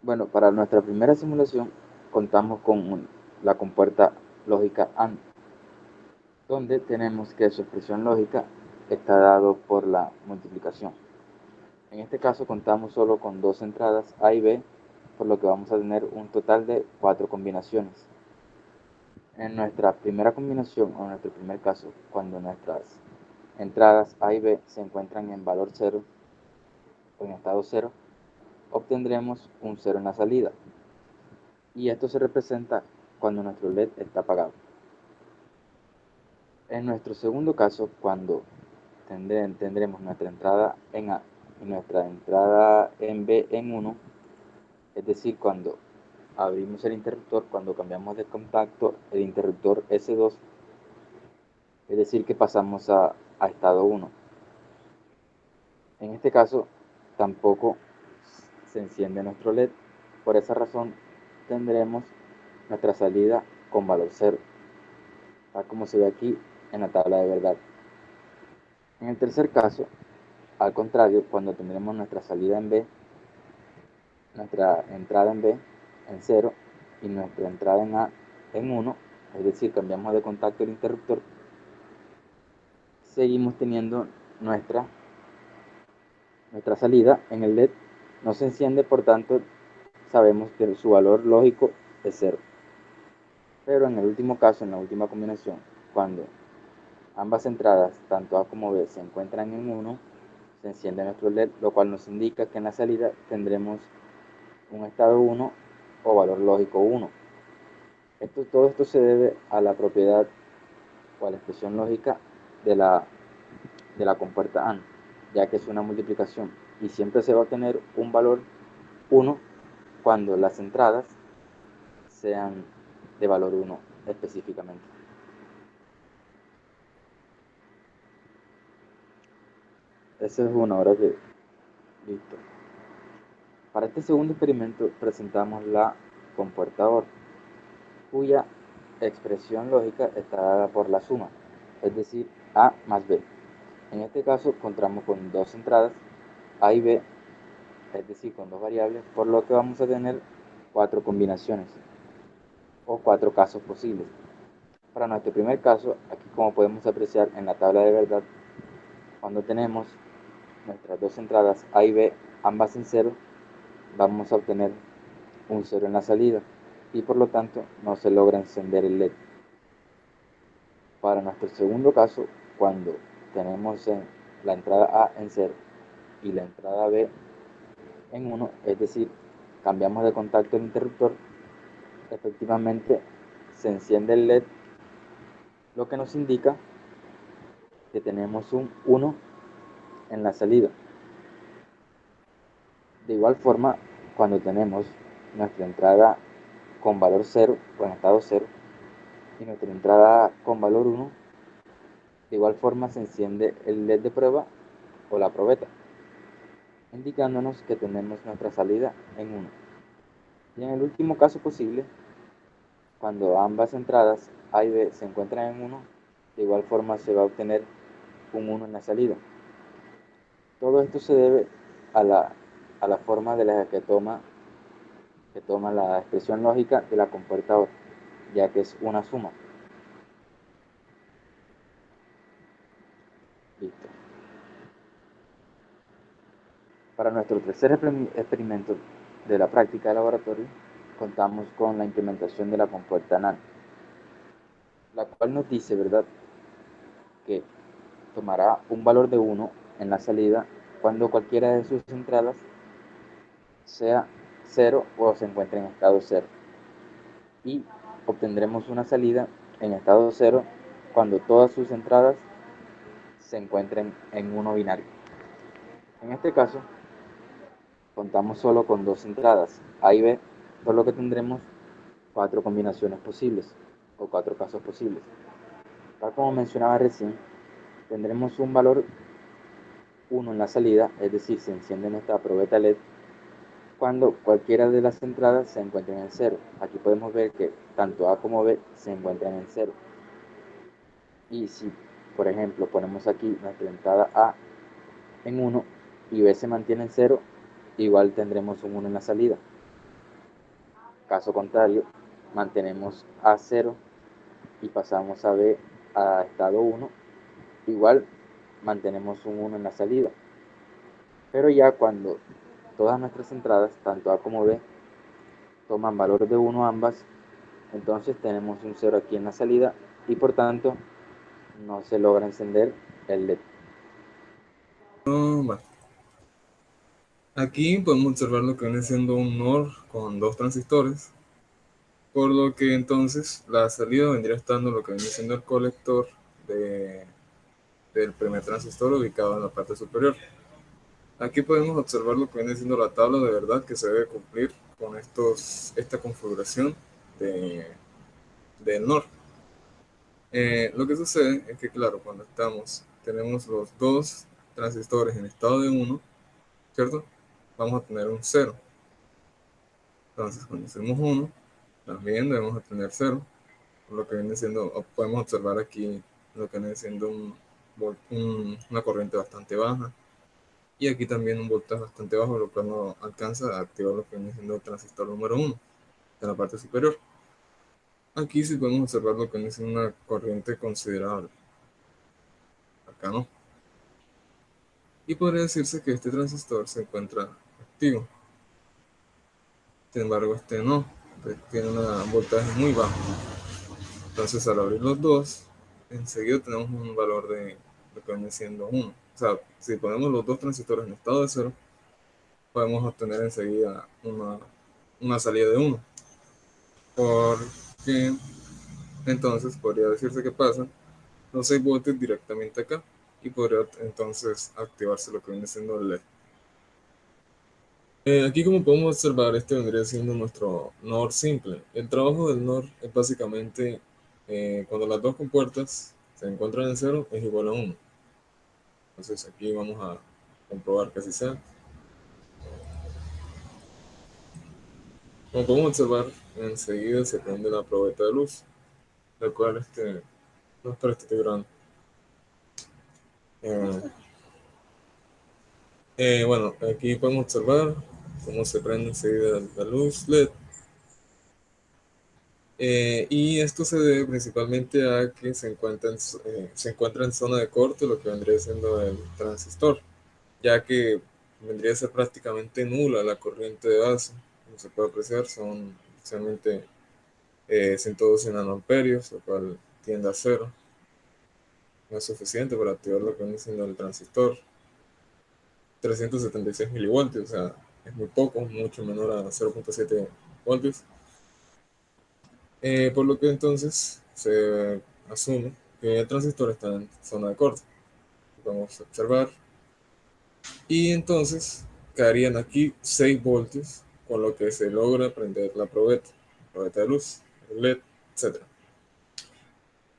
Bueno, para nuestra primera simulación contamos con la compuerta lógica AND, donde tenemos que su expresión lógica está dado por la multiplicación. En este caso contamos solo con dos entradas A y B, por lo que vamos a tener un total de 4 combinaciones. En nuestra primera combinación, o en nuestro primer caso, cuando nuestras entradas A y B se encuentran en valor 0 o en estado 0, obtendremos un 0 en la salida. Y esto se representa cuando nuestro LED está apagado. En nuestro segundo caso, cuando tendremos nuestra entrada en A y nuestra entrada en B en 1, es decir, cuando abrimos el interruptor, cuando cambiamos de contacto el interruptor S2, es decir, que pasamos a estado 1. En este caso, tampoco se enciende nuestro LED. Por esa razón, tendremos nuestra salida con valor 0, tal como se ve aquí en la tabla de verdad. En el tercer caso, al contrario, cuando tendremos nuestra salida en B, nuestra entrada en B en 0 y nuestra entrada en A en 1, es decir, cambiamos de contacto el interruptor, seguimos teniendo nuestra salida en el LED, no se enciende, por tanto sabemos que su valor lógico es 0. Pero en el último caso, en la última combinación, cuando ambas entradas, tanto A como B, se encuentran en 1, se enciende nuestro LED, lo cual nos indica que en la salida tendremos un estado 1 o valor lógico 1. Todo esto se debe a la propiedad o a la expresión lógica de la compuerta AND, ya que es una multiplicación y siempre se va a tener un valor 1 cuando las entradas sean de valor 1 específicamente. Esa es una hora que listo. Para este segundo experimento presentamos la compuerta OR, cuya expresión lógica está dada por la suma, es decir, A más B. En este caso contamos con dos entradas, A y B, es decir, con dos variables, por lo que vamos a tener 4 combinaciones o 4 casos posibles. Para nuestro primer caso, aquí como podemos apreciar en la tabla de verdad, cuando tenemos nuestras dos entradas A y B, ambas en 0, vamos a obtener un 0 en la salida y por lo tanto no se logra encender el LED. Para nuestro segundo caso, cuando tenemos la entrada A en 0 y la entrada B en 1, es decir, cambiamos de contacto el interruptor, efectivamente se enciende el LED, lo que nos indica que tenemos un 1 en la salida. De igual forma, cuando tenemos nuestra entrada con valor 0 o en estado 0 y nuestra entrada con valor 1, de igual forma se enciende el LED de prueba o la probeta, indicándonos que tenemos nuestra salida en 1. Y en el último caso posible, cuando ambas entradas A y B se encuentran en 1, de igual forma se va a obtener un 1 en la salida. Todo esto se debe a la forma de la que toma la expresión lógica de la compuerta OR, ya que es una suma. Listo. Para nuestro tercer experimento de la práctica de laboratorio, contamos con la implementación de la compuerta NaN, la cual nos dice, ¿verdad?, que tomará un valor de 1 en la salida cuando cualquiera de sus entradas sea 0 o se encuentre en estado 0. Y obtendremos una salida en estado 0 cuando todas sus entradas se encuentren en 1 binario. En este caso, contamos solo con dos entradas, A y B, por lo que tendremos 4 combinaciones posibles o 4 casos posibles. Tal como mencionaba recién, tendremos un valor 1 en la salida, es decir, se enciende nuestra probeta LED cuando cualquiera de las entradas se encuentren en 0. Aquí podemos ver que tanto A como B se encuentran en 0. Y si, por ejemplo, ponemos aquí nuestra entrada A en 1 y B se mantiene en 0, igual tendremos un 1 en la salida. Caso contrario, mantenemos A 0 y pasamos a B a estado 1, igual mantenemos un 1 en la salida. Pero ya cuando todas nuestras entradas, tanto A como B, toman valor de 1 ambas, entonces tenemos un 0 aquí en la salida y por tanto no se logra encender el LED. Vale. Aquí podemos observar lo que viene siendo un NOR con dos transistores, por lo que entonces la salida vendría estando lo que viene siendo el colector del primer transistor ubicado en la parte superior. Aquí podemos observar lo que viene siendo la tabla de verdad que se debe cumplir con esta configuración de, del NOR. Lo que sucede es que, claro, cuando tenemos los dos transistores en estado de 1, ¿cierto? Vamos a tener un 0. Entonces, cuando hacemos 1, también debemos tener 0. Por lo que viene siendo, podemos observar aquí lo que viene siendo una corriente bastante baja. Y aquí también un voltaje bastante bajo, lo cual no alcanza a activar lo que viene siendo el transistor número 1 en la parte superior. Aquí sí podemos observar lo que viene siendo una corriente considerable. Acá no. Y podría decirse que este transistor se encuentra activo. Sin embargo, este no. Este tiene un voltaje muy bajo. Entonces, al abrir los dos, enseguida tenemos un valor de lo que viene siendo 1. O sea, si ponemos los dos transistores en estado de 0, podemos obtener enseguida una salida de 1. Porque entonces podría decirse que pasan los 6 voltios directamente acá y podría entonces activarse lo que viene siendo el LED. Aquí como podemos observar, este vendría siendo nuestro NOR simple. El trabajo del NOR es básicamente cuando las dos compuertas se encuentran en 0 es igual a 1. Entonces aquí vamos a comprobar que así sea. Como podemos observar, enseguida se prende la probeta de luz, la cual no es para este diagrama. Eh, bueno, aquí podemos observar cómo se prende enseguida la luz LED. Y esto se debe principalmente a que se encuentra en zona de corte lo que vendría siendo el transistor, ya que vendría a ser prácticamente nula la corriente de base. Como se puede apreciar, son especialmente 112 nanoamperios, lo cual tiende a cero. No es suficiente para activar lo que viene siendo el transistor. 376 milivoltios, o sea, es muy poco, mucho menor a 0.7 voltios. Por lo que entonces se asume que el transistor está en zona de corte. Vamos a observar. Y entonces caerían aquí 6 voltios, con lo que se logra prender la probeta de luz, el LED, etc.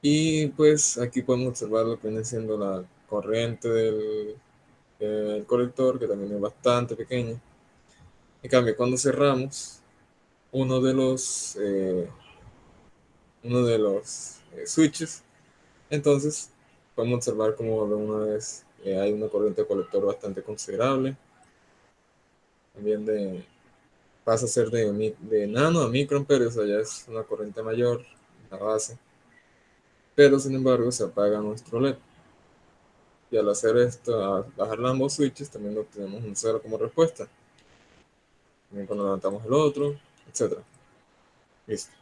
Y pues aquí podemos observar lo que viene siendo la corriente del colector, que también es bastante pequeña. En cambio, cuando cerramos uno de los switches, entonces podemos observar como de una vez hay una corriente de colector bastante considerable. También pasa a ser de nano a microamperios, o sea, ya es una corriente mayor, la base. Pero sin embargo se apaga nuestro LED. Y al hacer esto, a bajar ambos switches, también obtenemos un cero como respuesta. También cuando levantamos el otro, etc. Listo.